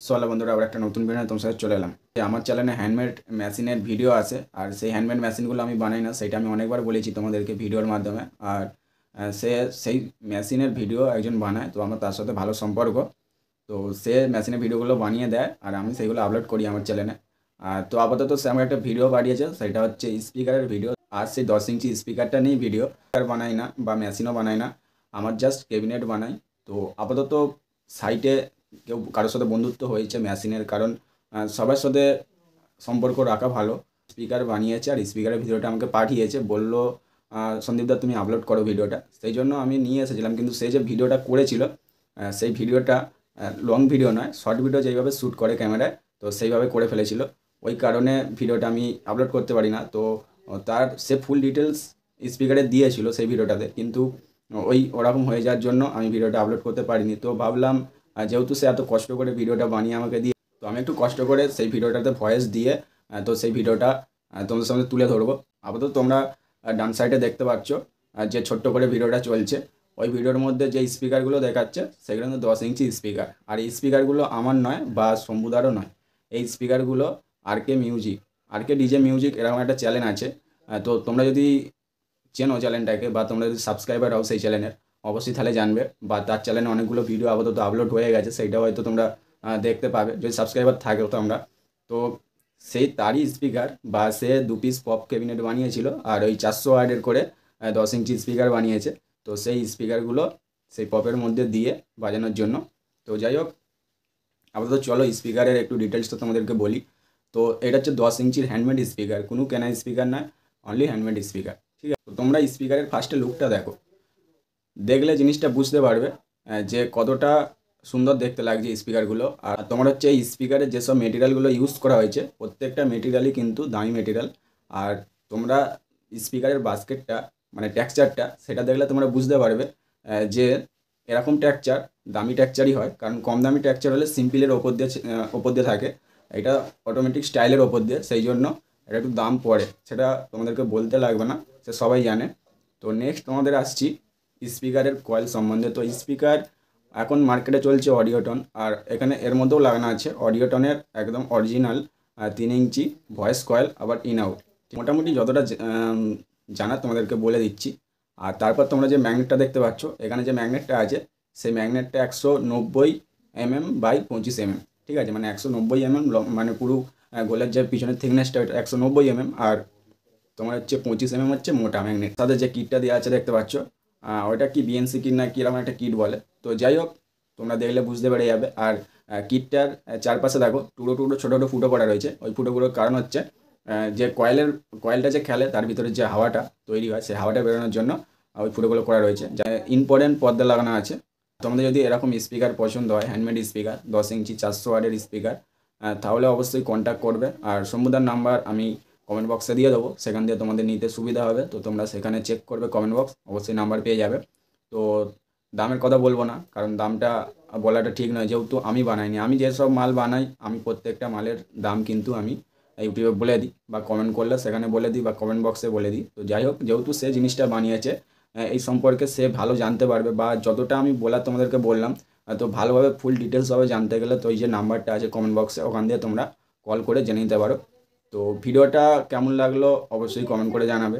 চলো বন্ধুরা, আবার একটা নতুন ভিডিও তোমার সাথে চলে এলাম। আমার চ্যানেলে হ্যান্ডমেড মেশিনের ভিডিও আছে, আর সেই হ্যান্ডমেড মেশিনগুলো আমি বানাই না, সেটা আমি অনেকবার বলেছি তোমাদেরকে ভিডিওর মাধ্যমে। আর সেই মেশিনের ভিডিও একজন বানায়, তো আমার তার সাথে ভালো সম্পর্ক। তো সে মেশিনের ভিডিওগুলো বানিয়ে দেয় আর আমি সেইগুলো আপলোড করি আমার চ্যানেলে। আর তো আপাতত সে আমাকে একটা ভিডিও বানিয়েছে, সেটা হচ্ছে স্পিকারের ভিডিও। আর সেই 10 ইঞ্চি স্পিকারটা নিয়ে ভিডিও বানাই না বা মেশিনও বানাই না, আমার জাস্ট ক্যাবিনেট বানাই। তো আপাতত সাইটে কেউ কারোর সাথে বন্ধুত্ব হয়েছে মেশিনের, কারণ সবার সাথে সম্পর্ক রাখা ভালো। স্পিকার বানিয়েছে আর স্পিকারের ভিডিওটা আমাকে পাঠিয়েছে, বললো সন্দীপদা তুমি আপলোড করো ভিডিওটা। সেই জন্য আমি নিয়ে এসেছিলাম, কিন্তু সে যে ভিডিওটা করেছিল সেই ভিডিওটা লং ভিডিও নয়, শর্ট ভিডিও যেইভাবে শ্যুট করে ক্যামেরায়, তো সেইভাবে করে ফেলেছিল। ওই কারণে ভিডিওটা আমি আপলোড করতে পারি না। তো তার সে ফুল ডিটেলস স্পিকারে দিয়েছিল সেই ভিডিওটাতে, কিন্তু ওই ওরকম হয়ে যাওয়ার জন্য আমি ভিডিওটা আপলোড করতে পারিনি। তো ভাবলাম যেহেতু সে এত কষ্ট করে ভিডিওটা বানিয়ে আমাকে দিয়ে, তো আমি একটু কষ্ট করে সেই ভিডিওটাতে ভয়েস দিয়ে তো সেই ভিডিওটা তোমাদের সামনে তুলে ধরবো। আপাতত তোমরা ডান সাইডে দেখতে পাচ্ছ যে ছোট্ট করে ভিডিওটা চলছে। ওই ভিডিওর মধ্যে যে স্পিকারগুলো দেখাচ্ছে সেগুলো কিন্তু 10 ইঞ্চি স্পিকার, আর এই স্পিকারগুলো আমার নয় বা শম্ভুদারও নয়। এই স্পিকারগুলো আর কে মিউজিক, আর কে ডিজে মিউজিক এরকম একটা চ্যানেল আছে। তো তোমরা যদি চেনো চ্যানেলটাকে বা তোমরা যদি সাবস্ক্রাইবার হও সেই চ্যানেলের, অবশ্যই তাহলে জানবে। বা তার চ্যানেলে অনেকগুলো ভিডিও আপাতত আপলোড হয়ে গেছে, সেইটা হয়তো তোমরা দেখতে পাবে যদি সাবস্ক্রাইবার থাকে তোমরা। তো সেই তারই স্পিকার বা সে 2 পিস পপ ক্যাবিনেট বানিয়েছিল, আর ওই 400 ওয়াটের করে 10 ইঞ্চি স্পিকার বানিয়েছে। তো সেই স্পিকারগুলো সেই পপের মধ্যে দিয়ে বাজানোর জন্য। তো যাই হোক, আপাতত চলো স্পিকারের একটু ডিটেলসটা তোমাদেরকে বলি। তো এটা হচ্ছে 10 ইঞ্চির হ্যান্ডমেড স্পিকার, কোনো কেনা স্পিকার নয়, অনলি হ্যান্ডমেড স্পিকার। ঠিক আছে, তো তোমরা স্পিকারের ফার্স্টে লুকটা দেখো, দেখলে জিনিসটা বুঝতে পারবে যে কতটা সুন্দর দেখতে লাগছে স্পিকারগুলো। আর তোমার হচ্ছে এই স্পিকারের যেসব মেটেরিয়ালগুলো ইউজ করা হয়েছে প্রত্যেকটা মেটেরিয়ালই কিন্তু দামি মেটেরিয়াল। আর তোমরা স্পিকারের বাস্কেটটা মানে টেক্সচারটা সেটা দেখলে তোমরা বুঝতে পারবে যে এরকম টেক্সচার দামি টেক্সচারই হয়, কারণ কম দামি টেক্সচার হলে সিম্পলের ওপর দিয়ে থাকে, এটা অটোমেটিক স্টাইলের ওপর দিয়ে, সেই জন্য এটা একটু দাম পড়ে, সেটা তোমাদেরকে বলতে লাগবে না, সে সবাই জানে। তো নেক্সট তোমাদের আসছি স্পিকারের কয়েল সম্বন্ধে। তো স্পিকার এখন মার্কেটে চলছে অডিওটন, আর এখানে এর মধ্যেও লাগানো আছে অডিওটনের একদম অরিজিনাল 3 ইঞ্চি ভয়েস কয়েল, আবার ইন আউট। মোটামুটি যতটা জানা তোমাদেরকে বলে দিচ্ছি। আর তারপর তোমরা যে ম্যাগনেটটা দেখতে পাচ্ছ, এখানে যে ম্যাগনেটটা আছে সেই ম্যাগনেটটা 190 mm বাই 25 mm। ঠিক আছে, মানে 190 mm মানে পুরো গোলের যে পিছনের থিকনেসটা ওটা 190 mm, আর তোমার হচ্ছে 25 mm হচ্ছে মোটা ম্যাগনেট। তাদের যে কিটটা দেওয়া আছে দেখতে পাচ্ছ, ওইটা কি বিএনসি কিট না কীরকম একটা কিট বলে। তো যাই হোক, তোমরা দেখলে বুঝতে পেরে যাবে। আর কিটটার চারপাশে দেখো টুকরো টুকরো ছোটো ছোটো ফুটো করা রয়েছে। ওই ফুটোগুলোর কারণ হচ্ছে যে কয়েলটা যে খেলে তার ভিতরে যে হাওয়াটা তৈরি হয়, সেই হাওয়াটা বেরোনোর জন্য ওই ফুটোগুলো করা রয়েছে, যা ইম্পর্টেন্ট পর্দা লাগানো আছে। তোমাদের যদি এরকম স্পিকার পছন্দ হয়, হ্যান্ডমেড স্পিকার 10 ইঞ্চি 400 ওয়াটের স্পিকার, তাহলে অবশ্যই কন্ট্যাক্ট করবে। আর শম্ভুদার নাম্বার আমি কমেন্ট বক্সে দিয়ে দেবো, সেখান দিয়ে তোমাদের নিতে সুবিধা হবে। তো তোমরা সেখানে চেক করবে কমেন্ট বক্স, অবশ্যই নাম্বার পেয়ে যাবে। তো দামের কথা বলবো না, কারণ দামটা বলাটা ঠিক নয়, যেহেতু আমি বানাইনি। আমি যেসব মাল বানাই আমি প্রত্যেকটা মালের দাম কিন্তু আমি ইউটিউবে বলে দিই, বা কমেন্ট করলে সেখানে বলে দিই, বা কমেন্ট বক্সে বলে দিই। তো যাই হোক, যেহেতু সে জিনিসটা বানিয়েছে এই সম্পর্কে সে ভালো জানতে পারবে, বা যতটা আমি বলার তোমাদেরকে বললাম, তো ভালোভাবে ফুল ডিটেলসভাবে জানতে গেলে তো এই যে নাম্বারটা আছে কমেন্ট বক্সে, ওখান দিয়ে তোমরা কল করে জেনে নিতে পারো। তো ভিডিওটা কেমন লাগলো অবশ্যই কমেন্ট করে জানাবে।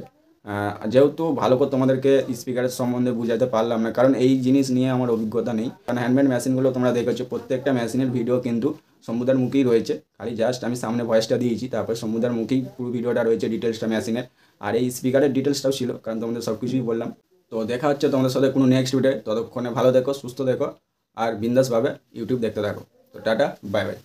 যেহেতু ভালো করে তোমাদেরকে স্পিকারের সম্বন্ধে বুঝাতে পারলাম না, কারণ এই জিনিস নিয়ে আমার অভিজ্ঞতা নেই। কারণ হ্যান্ডমেড মেশিনগুলো তোমরা দেখেছো প্রত্যেকটা মেশিনের ভিডিও কিন্তু সমুদার মুখেই রয়েছে, খালি জাস্ট আমি সামনে ভয়েসটা দিয়েছি, তারপর সমুদার মুখেই পুরো ভিডিওটা রয়েছে, ডিটেলসটা মেশিনের। আর এই স্পিকারের ডিটেলসটাও ছিল, কারণ তোমাদের সব কিছুই বললাম। তো দেখা হচ্ছে তোমাদের সাথে কোনো নেক্সট ভিডিও, ততক্ষণে ভালো দেখো, সুস্থ দেখো, আর বিন্দাসভাবে ইউটিউব দেখতে থাকো। তো টাটা, বাই বাই।